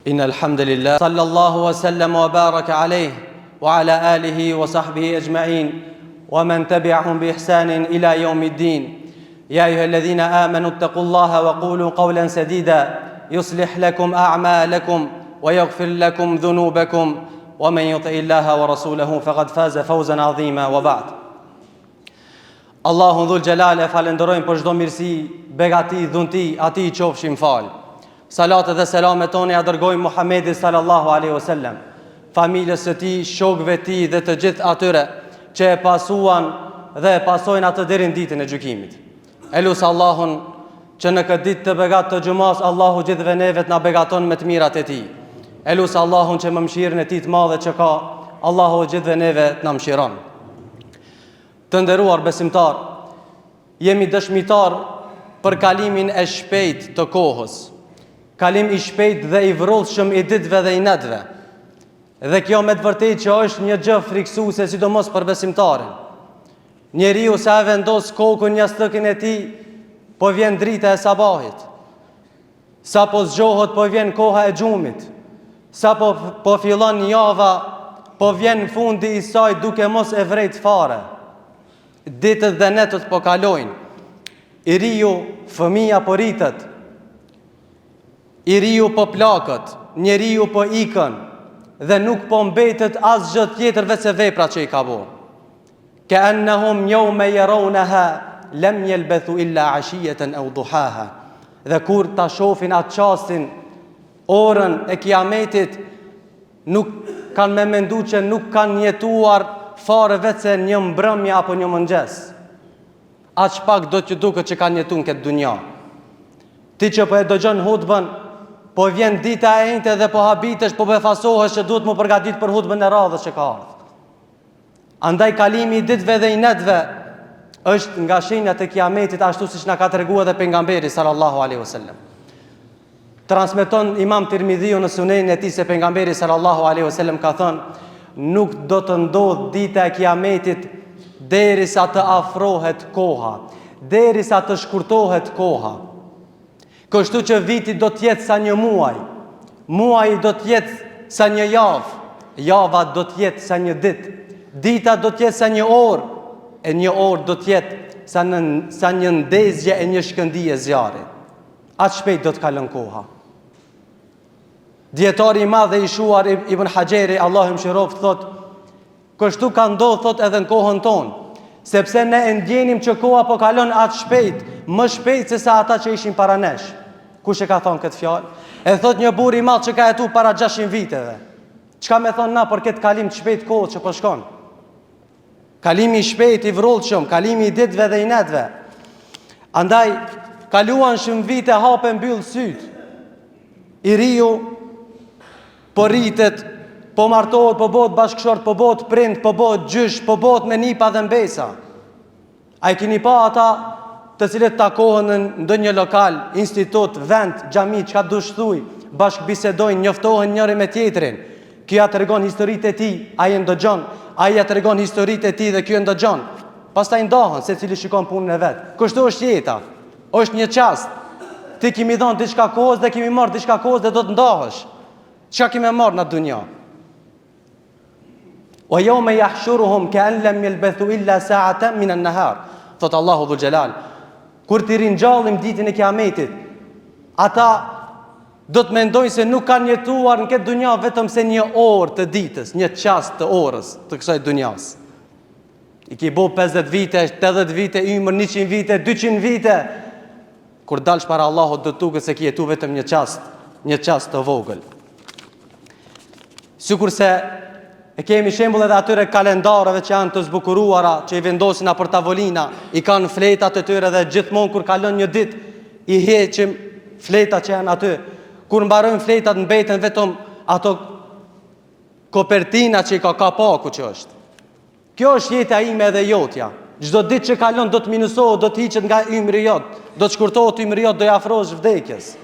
إن الحمد لله صلى الله وسلم وبارك عليه وعلى آله وصحبه أجمعين ومن تبعهم بإحسان إلى يوم الدين يا أيها الذين آمنوا اتقوا الله وقولوا قولا سديدا يصلح لكم أعمالكم ويغفر لكم ذنوبكم ومن يطع الله ورسوله فقد فاز فوزا عظيما وبعد. Allahu dhul Gjelal e falenderojmë për çdo mirësi, begati, dhunti, ati I qofshim fal. Salatet dhe selamet tona ja dërgojmë Muhammedit sallallahu alaihi wasallam, familjes së tij, shokëve të tij dhe të gjithë atyre që e pasuan dhe e pasojnë atë deri në ditën e gjykimit. Elus Allahun që në këtë ditë të begat të xumas Allahu gjithëve neve të na begaton me të mirat e tij. Elus Allahun që më mëshirën e tij të madhe që ka, Allahu gjithëve neve të na mëshiron. Të nderuar besimtar, jemi dëshmitar për kalimin e shpejt të kohës, kalim I shpejt dhe I vrullshëm I ditëve dhe I natëve. Dhe kjo me të vërtetë që është një gjë friksuese, sidomos për besimtarin. Njeriu sa e vendos kokën në stëkin e tij, po vjen drita e sabahit. Sa po zgjohet, po vjen koha e xhumit. Sa po fillon java, po vjen fundi I saj duke mos e vrejt fare. Ditët dhe netët po kalojnë. I riu, fëmia po rritet. I riu po plakët, njeriu po ikën dhe nuk po mbetet asgjë tjetër veç se veprat që I ka bërë. Ka'annahum yawma yarawnaha lam yalbathu illa 'ashiyatan aw duhaha. Dhe kur ta shohin atë çastin, orën e kiametit, nuk kanë me mendu që nuk kanë jetuar fare vetë se një mbrëmje apo një mëngjes. Aq pak do t'ju duket që kanë jetuar në këtë dunja. Ti që po e dëgjon hutbën, po vjen dita e njëjtë dhe po habitesh, po befasohesh që duhet më përgatit për hutbën e radhës që ka ardhur. Andaj kalimi I ditëve dhe I natëve është nga shenjat e kiametit, ashtu siç na ka treguar edhe pejgamberi sallallahu alaihi wasallam. Transmeton Imam Tirmidhiu në Sunenin e tij se pejgamberi sallallahu alaihi wasallam ka thënë: nuk do të ndodh dita e kiametit derisa të afrohet koha, derisa të shkurtohet koha. Kështu që viti do të jetë sa një muaj, muaji do të jetë sa një javë, java do të jetë sa një ditë, dita do të jetë sa një orë, e një orë do të jetë sa një ndezje e një shkëndije zjarri. Atë shpejt do të kalon koha. Dietari I madh I shuar Ibn Hajeri, Allahu mëshiroft, thot: kështu ka ndodhur, thot, edhe në kohën tonë, sepse ne e ndjenim që koha po kalon atë shpejt, më shpejt se sa ata që ishin para nesh. Kush e ka thonë këtë fjalë? E thot një burr I madh që ka jetuar para 600 viteve. Çka me thonë na për këtë kalim të shpejt kohës që po shkon? Kalimi I shpejt I vrullshëm, kalimi I ditëve dhe I natëve. Andaj kaluan shumë vite, hape mbyll syt. I riu po rritet, po martohet, po bëhet bashkëshort, po bëhet prind, po bëhet gjysh, po bëhet me nipa dhe mbesa. A I keni pa ata të cilët takohen në ndonjë lokal, institut, vend, xhami, çka dush thuj, bashk bisedojnë, njoftohen njëri me tjetrin. Ky ja tregon historitë e tij, ai e ndëgjon, ai ja tregon historitë e tij dhe ky e ndëgjon. Pastaj ndahen, secili shikon punën e vet. Kështu është jeta. Është një çast. Ti kimi dhënë diçka kohës dhe kimi marrë diçka kohës dhe do të ndahesh. Çka kimi marrë në dunjë? Wa yawma yahshuruhum ka'an lam yalbathu illa sa'atan min an-nahar. Thot Allahu dhul Jalal, kur ti ringjallim ditën e kiametit, ata do të mendojnë se nuk kanë jetuar në këtë dunja vetëm se një orë të ditës, një çast të orës të kësaj dunjas. I ki bo 50 vite, 80 vite, ymër 100 vite, 200 vite. Kur dalsh para Allahut do të duket se ki jetu vetëm një çast të vogël. Sikurse e kemi shembull edhe atyre kalendarëve që janë të zbukuruara, që I vendosin për tavolina, I kanë fletat e tyre dhe gjithmonë kur kalon një ditë I heqim fletat që janë aty. Kur mbarojnë fletat mbeten vetëm ato kopertina që I ka kapaku që është. Kjo është jeta ime edhe jotja. Çdo ditë që kalon do të minusohet, do të hiqet nga ymri jot, do të shkurtohet ymri jot, do I afrohesh vdekjes.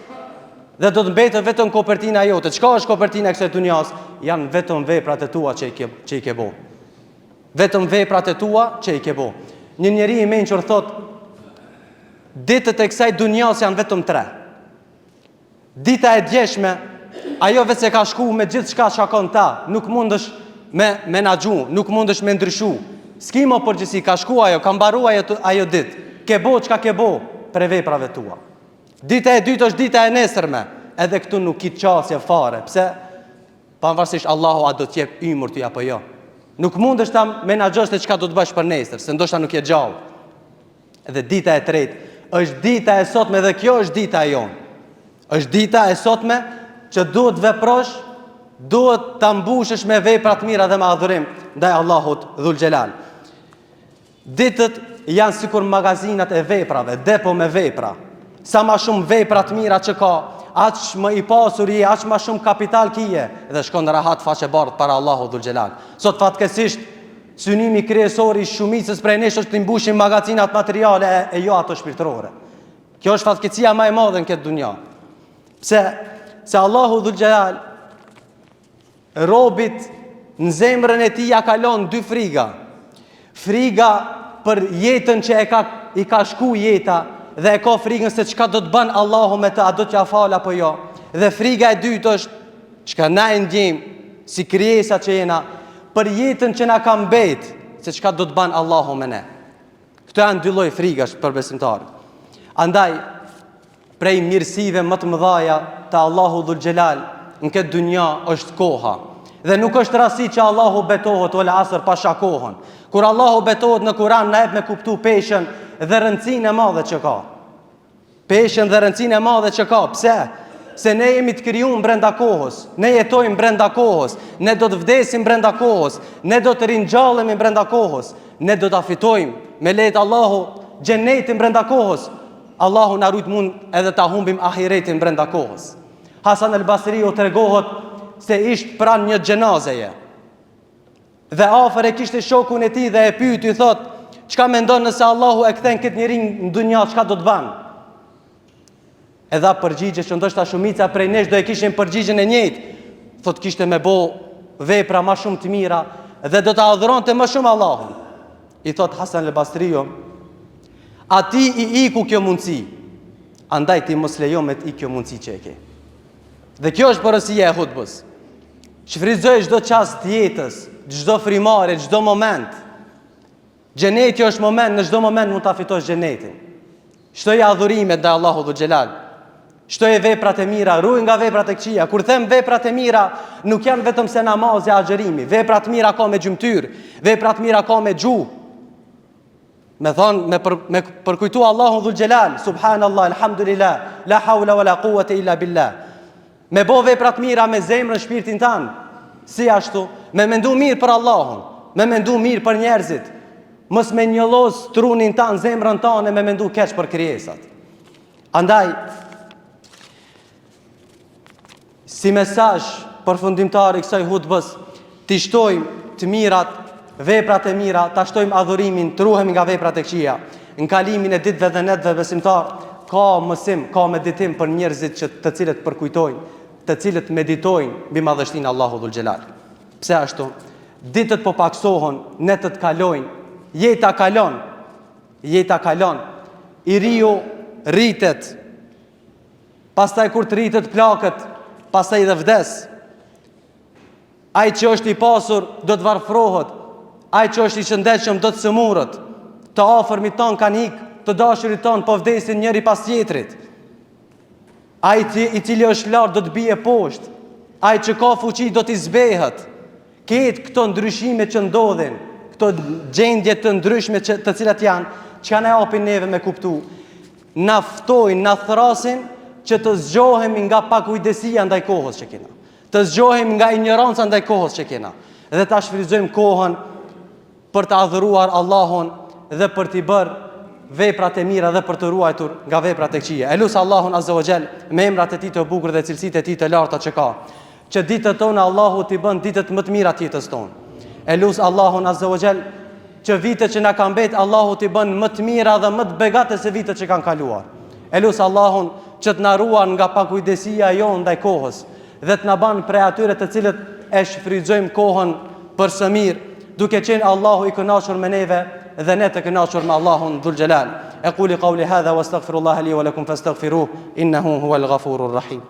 Dhe do të mbetet vetëm kopertina jote. Çka është kopertina e kësaj dunjas? Janë vetëm veprat e tua që I ke bo. Vetëm veprat e tua që I ke bo. Një njeri I mençur thot: ditët e kësaj dunjas janë vetëm 3. Dita e djeshme Ajo vetë se ka shku me gjithë shka shakon ta, nuk mundësh me menaxhu, nuk mundësh me ndryshu. S'ki më përgjësi, ka shku ajo, ka mbaru ajo ditë. Ke bo çka ke bo për veprave tua. Dita e dytë është dita e nesërme, edhe këtu nuk ki qasje fare. Pse? Pavarësisht Allahu a do t'jep ymër ty apo jo. Nuk mundesh ta menaxhosh se çka do të bësh për nesër, se ndoshta nuk je gjallë. Edhe dita e tretë është dita e sotme dhe kjo është dita e jonë. Është dita e sotme që duhet veprosh, duhet ta mbushësh me vepra të mira dhe me adhurim ndaj Allahut Dhul Xhelal. Ditët janë sikur magazinat e veprave, depo me vepra. Sa ma shumë vepra të mira që ka, aq më i pasur je, aq më shumë kapital kije dhe shkon rahat faqe bardh para Allahut Dhul Xhelal. Sot fatkesisht synimi kryesor i shumicës prej nesh është të mbushim magazinat materiale e jo ato shpirtërore. Kjo është fatkeqësia më e madhe në këtë dunja. Pse? Se Allahu Dhul Xhelal robit në zemrën e tij ja kalon dy friga. Friga për jetën që i ka shku jeta dhe e ka frigën se çka do të bën Allahu me të, a do t'ja fal apo jo. Dhe friga e dytë është çka na e ndjejm si krijesa që jena për jetën që na ka mbet, se çka do të bën Allahu me ne. Këto janë dy lloj frigash për besimtarët. Andaj prej mirësive më të mëdhaja të Allahu Dhul Xhelal në këtë dunja është koha. Dhe nuk është rasti që Allahu betohet ol asër pasha kohën. Kur Allahu betohet në Kur'an na jep me kuptu peshën dhe rëndësinë e madhe që ka. Peshën dhe rëndësinë e madhe që ka. Pse? Se ne jemi të krijuar brenda kohës. Ne jetojmë brenda kohës. Ne do të vdesim brenda kohës. Ne do të ringjallemi brenda kohës. Ne do ta fitojmë me lehtë Allahu xhenetin brenda kohës. Allahu na rujt mund edhe ta humbim ahiretin brenda kohës. Hasan al-Basri u tregohet se ishte pranë një xhenazeje. Dhe afër e kishte shokun e tij dhe e pyeti, thot, çka mendon nëse Allahu e kthen këtë njeri në dunja, çka do të bën? E dha përgjigje që ndoshta shumica prej nesh do e kishin përgjigjen e njëjtë. Thot kishte me bo vepra më shumë të mira dhe do ta adhuronte më shumë Allahun. I thot Hasan al-Basriu, ati i iku kjo mundësi, andaj ti mos lejo me të kjo mundësi që e ke. Dhe kjo është porësia e hutbës. Shfrytëzoj çdo çast të jetës, çdo frymare, çdo moment. Xheneti është moment, në çdo moment mund ta fitosh xhenetin. Shtoje adhurimet ndaj Allahut Dhul Xhelal. Shtoje veprat e mira, ruaj nga veprat e këqija. Kur them veprat e mira, nuk janë vetëm se namazi, agjërimi. Veprat mira ka me gjymtyr, veprat mira ka me gjuhë. Me thonë, me përkujtu Allahun Dhul Xhelal, subhanallah, alhamdulillah, la hawla wala quwwata illa billah. Me bo veprat mira me zemrën, shpirtin tanë. Si ashtu, me mendu mirë për Allahun, me mendu mirë për njerëzit. Mos me njollos trunin tanë, zemrën tanë, me mendu keq për krijesat. Andaj, si mesazh përfundimtar i kësaj hutbës, t'i shtojmë të mirat, veprat e mira, ta shtojmë adhurimin, të ruhemi nga veprat e këqija. Në kalimin e ditëve dhe netëve besimtar, ka mësim, ka meditim për njerëzit që të cilët përkujtojnë, të cilët meditojnë mbi madhështinë Allahu Dhul Xhelal. Pse ashtu? Ditët po paksohen, netët kalojnë, jeta kalon, i riu rritet, pastaj kur të rritet plakët, pastaj dhe vdes. Ai që është i pasur do të varfrohet, ai që është i shëndetshëm do të sëmurët, të afërmit ton kanë ikë, të dashurit ton po vdesin njëri pas tjetrit. Ai i cili është lart do të bie poshtë, ai që ka fuqi do t'i zbehet. Këtë këto ndryshime që ndodhin, këto gjendje të ndryshme të cilat janë, që na japin neve me kuptu, na ftojnë, na thrasin që të zgjohemi nga pakujdesia ndaj kohës që kena, të zgjohemi nga ignoranca ndaj kohës që kena, dhe ta shfrytëzojmë kohën për të adhuruar Allahun dhe për t'i bërë veprat e mira dhe për të ruajtur nga veprat e këqija. Elus Allahun Azza wa Jall me emrat e tij të bukur dhe cilësitë e tij të larta që ka, që ditët tona Allahu t'i bën ditët më të mira të jetës tonë. Elus Allahun Azza wa Jall që vitet që na kanë mbet Allahu t'i bën më të mira dhe më të begate se vitet që kanë kaluar. Elus Allahun që të na ruan nga pakujdesia jonë ndaj kohës dhe të na bën prej atyre të cilët e shfrytëzojmë kohën për së mirë, duke qenë Allahu i kënaqur me neve dhe ne të kënaqur me Allahun Dhul Xhelal. Aquli qawli hadha wastaghfirullaha li wa lakum fastaghfiruhu innahu huwal ghafurur rahim.